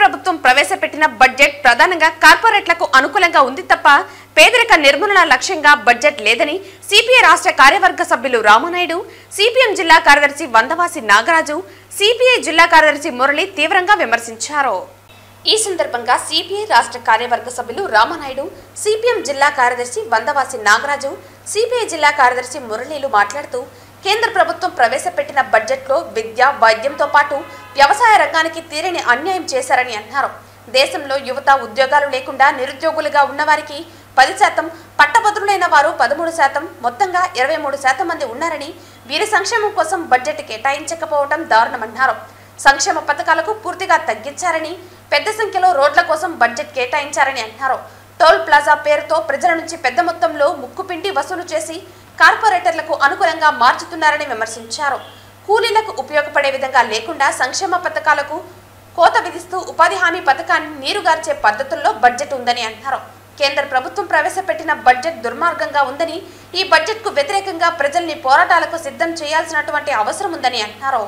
ప్రభుత్వం ప్రవేశపెట్టిన బడ్జెట్ ప్రధానంగా కార్పొరేట్లకు అనుకూలంగా ఉంది తప్ప పేదరిక నిర్మూలన లక్ష్యంగా బడ్జెట్ లేదని సిపిఐ రాష్ట్ర కార్యవర్గ సభ్యులు రామనాయుడు, సిపిఎం జిల్లా కార్యదర్శి వందవాసి నాగరాజు, సిపిఐ జిల్లా కార్యదర్శి మురళి తీవ్రంగా విమర్శించారు. ఈ సందర్భంగా సిపిఐ రాష్ట్ర కార్యవర్గ సభ్యులు రామనాయుడు, సిపిఎం జిల్లా కార్యదర్శి వందవాసి నాగరాజు, సిపిఐ జిల్లా కార్యదర్శి మురళీలు మాట్లాడుతూ కేంద్ర ప్రభుత్వం ప్రవేశపెట్టిన బడ్జెట్లో విద్య, వైద్యంతో పాటు వ్యవసాయ రంగానికి తీరని అన్యాయం చేశారని అన్నారు. దేశంలో యువత ఉద్యోగాలు లేకుండా నిరుద్యోగులుగా ఉన్నవారికి 10%, పట్టభద్రులైన వారు 13%, మొత్తంగా 23% మంది ఉన్నారని, వీరి సంక్షేమం కోసం బడ్జెట్ కేటాయించకపోవడం దారుణమన్నారు. సంక్షేమ పథకాలకు పూర్తిగా తగ్గించారని, పెద్ద సంఖ్యలో రోడ్ల కోసం బడ్జెట్ కేటాయించారని అన్నారు. టోల్ ప్లాజా పేరుతో ప్రజల నుంచి పెద్ద మొత్తంలో ముక్కుపిండి వసూలు చేసి కార్పొరేటర్లకు అనుకూలంగా మార్చుతున్నారని విమర్శించారు. కూలీలకు ఉపయోగపడే విధంగా లేకుండా సంక్షేమ పథకాలకు కోత విధిస్తూ ఉపాధి హామీ పథకాన్ని నీరుగార్చే పద్ధతుల్లో బడ్జెట్ ఉందని అన్నారు. కేంద్ర ప్రభుత్వం ప్రవేశపెట్టిన బడ్జెట్ దుర్మార్గంగా ఉందని, ఈ బడ్జెట్కు వ్యతిరేకంగా ప్రజల్ని పోరాటాలకు సిద్ధం చేయాల్సినటువంటి అవసరం ఉందని అన్నారు.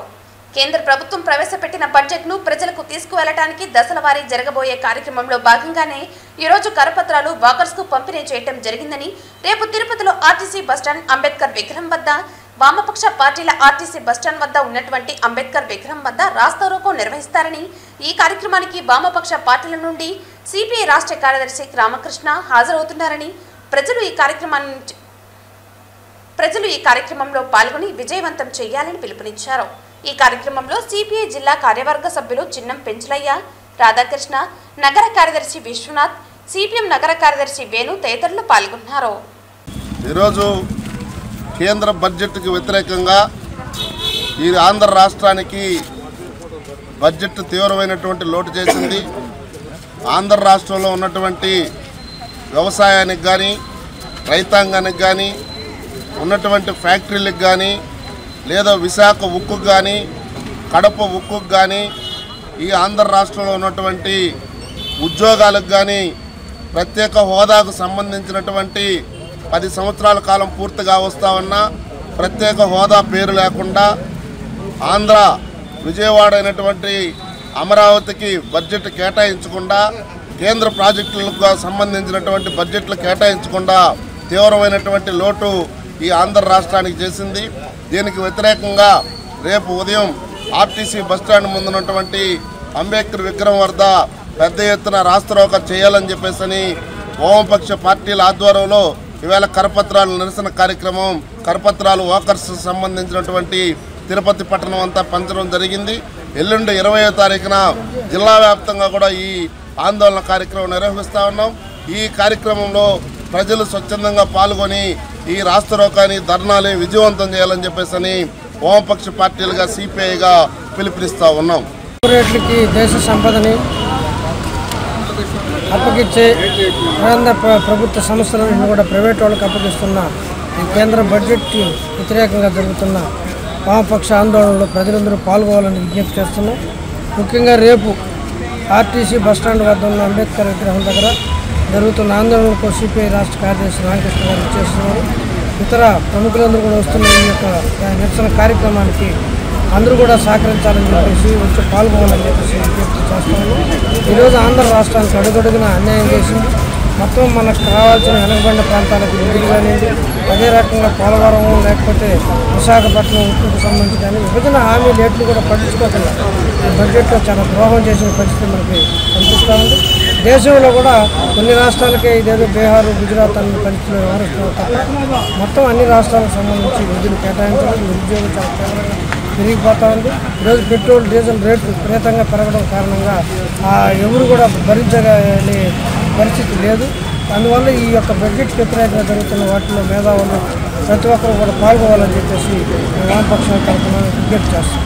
కేంద్ర ప్రభుత్వం ప్రవేశపెట్టిన బడ్జెట్ను ప్రజలకు తీసుకువెళ్లడానికి దశలవారీ జరగబోయే కార్యక్రమంలో భాగంగానే ఈరోజు కరపత్రాలు వాకర్స్కు పంపిణీ చేయడం జరిగిందని, రేపు తిరుపతిలో ఆర్టీసీ బస్టాండ్, అంబేద్కర్ విగ్రహం వద్ద, వామపక్ష పార్టీల ఆర్టీసీ బస్టాండ్ వద్ద ఉన్నటువంటి అంబేద్కర్ విగ్రహం వద్ద రాస్తారోకో నిర్వహిస్తారని, ఈ కార్యక్రమానికి వామపక్ష పార్టీల నుండి సిపిఐ రాష్ట్ర కార్యదర్శి రామకృష్ణ హాజరవుతున్నారని, ప్రజలు ఈ కార్యక్రమంలో పాల్గొని విజయవంతం చేయాలని పిలుపునిచ్చారు. ఈ కార్యక్రమంలో సిపిఐ జిల్లా కార్యవర్గ సభ్యులు చిన్నం పెంచలయ్య, రాధాకృష్ణ, నగర కార్యదర్శి విశ్వనాథ్, సిపిఎం నగర కార్యదర్శి వేణు తదితరులు పాల్గొన్నారు. ఈరోజు కేంద్ర బడ్జెట్కి వ్యతిరేకంగా ఈ ఆంధ్ర రాష్ట్రానికి బడ్జెట్ తీవ్రమైనటువంటి లోటు చేసింది. ఆంధ్ర రాష్ట్రంలో ఉన్నటువంటి వ్యవసాయానికి కానీ, రైతాంగానికి కానీ, ఉన్నటువంటి ఫ్యాక్టరీలకు కానీ, లేదా విశాఖ ఉక్కుకు కానీ, కడప ఉక్కుకు కానీ, ఈ ఆంధ్ర రాష్ట్రంలో ఉన్నటువంటి ఉద్యోగాలకు కానీ ప్రత్యేక హోదాకు సంబంధించినటువంటి 10 సంవత్సరాల కాలం పూర్తిగా వస్తా ఉన్నా ప్రత్యేక హోదా పేరు లేకుండా, ఆంధ్ర విజయవాడ అయినటువంటి అమరావతికి బడ్జెట్ కేటాయించకుండా, కేంద్ర ప్రాజెక్టులకు సంబంధించినటువంటి బడ్జెట్లు కేటాయించకుండా తీవ్రమైనటువంటి లోటు ఈ ఆంధ్ర రాష్ట్రానికి చేసింది. దీనికి వ్యతిరేకంగా రేపు ఉదయం ఆర్టీసీ బస్టాండ్ ముందున్నటువంటి అంబేద్కర్ విగ్రహం వద్ద పెద్ద ఎత్తున రాస్తారోకో చేయాలని చెప్పేసి వామపక్ష పార్టీల ఆధ్వర్యంలో ఈవేళ కరపత్రాల నిరసన కార్యక్రమం, కరపత్రాలు వాకర్స్ సంబంధించినటువంటి తిరుపతి పట్టణం అంతా పంచడం జరిగింది. ఎల్లుండి 20వ తారీఖున జిల్లా వ్యాప్తంగా కూడా ఈ ఆందోళన కార్యక్రమం నిర్వహిస్తూ ఉన్నాం. ఈ కార్యక్రమంలో ప్రజలు స్వచ్ఛందంగా పాల్గొని ఈ రాస్తారోకోని, ధర్నాలు విజయవంతం చేయాలని చెప్పేసి వామపక్ష పార్టీలుగా సిపిఐగా పిలుపునిస్తూ ఉన్నాం. కార్పొరేట్లకి దేశ సంపదని అప్పగించే కేంద్ర ప్రభుత్వ సంస్థలను కూడా ప్రైవేట్ వాళ్ళకి అప్పగిస్తున్న ఈ కేంద్ర బడ్జెట్కి వ్యతిరేకంగా జరుగుతున్న వామపక్ష ఆందోళనలో ప్రజలందరూ పాల్గొవాలని విజ్ఞప్తి చేస్తున్నాం. ముఖ్యంగా రేపు ఆర్టీసీ బస్టాండ్ వద్ద ఉన్న అంబేద్కర్ విగ్రహం దగ్గర జరుగుతున్న ఆందోళనకు సిపిఐ రాష్ట్ర కార్యదర్శి రామకృష్ణ గారు చేస్తున్నారు. ఇతర ప్రముఖులందరూ కూడా వస్తున్న ఈ యొక్క నిరసన కార్యక్రమానికి అందరూ కూడా సహకరించాలని చెప్పేసి వచ్చి పాల్గొనాలని చెప్పేసి విజ్ఞప్తి చేస్తున్నాము. ఈరోజు ఆంధ్ర రాష్ట్రానికి అడుగడుగున అన్యాయం చేసింది. మొత్తం మనకు కావాల్సిన వెనకబడిన ప్రాంతాలకు నిధులు కానివ్వండి, అదే రకంగా పోలవరం లేకపోతే విశాఖపట్నం ఉక్కుకు సంబంధించి కానీ విభజన హామీలు ఎట్లు కూడా పట్టించుకోకుండా ఈ బడ్జెట్లో చాలా ద్రోహం చేసిన పరిస్థితి మనకి కనిపిస్తూ ఉంది. దేశంలో కూడా కొన్ని రాష్ట్రాలకే ఇదేదో బీహారు, గుజరాత్ అనే పరిస్థితులు వ్యవహరిస్తున్నారు తప్ప మొత్తం అన్ని రాష్ట్రాలకు సంబంధించి నిధులు కేటాయించడం, నిరుద్యోగం చాలా తీవ్రంగా పెరిగిపోతూ ఉంది. ఈరోజు పెట్రోల్, డీజిల్ రేట్లు విపరీతంగా పెరగడం కారణంగా ఎవరు కూడా భరించగలిగే పరిస్థితి లేదు. అందువల్ల ఈ యొక్క బడ్జెట్ వ్యతిరేకంగా జరుగుతున్న వాటిలో మేధావులు ప్రతి ఒక్కరు కూడా పాల్గొవాలని చెప్పేసి వామపక్షాల తరఫున విజ్ఞప్తి చేస్తాం.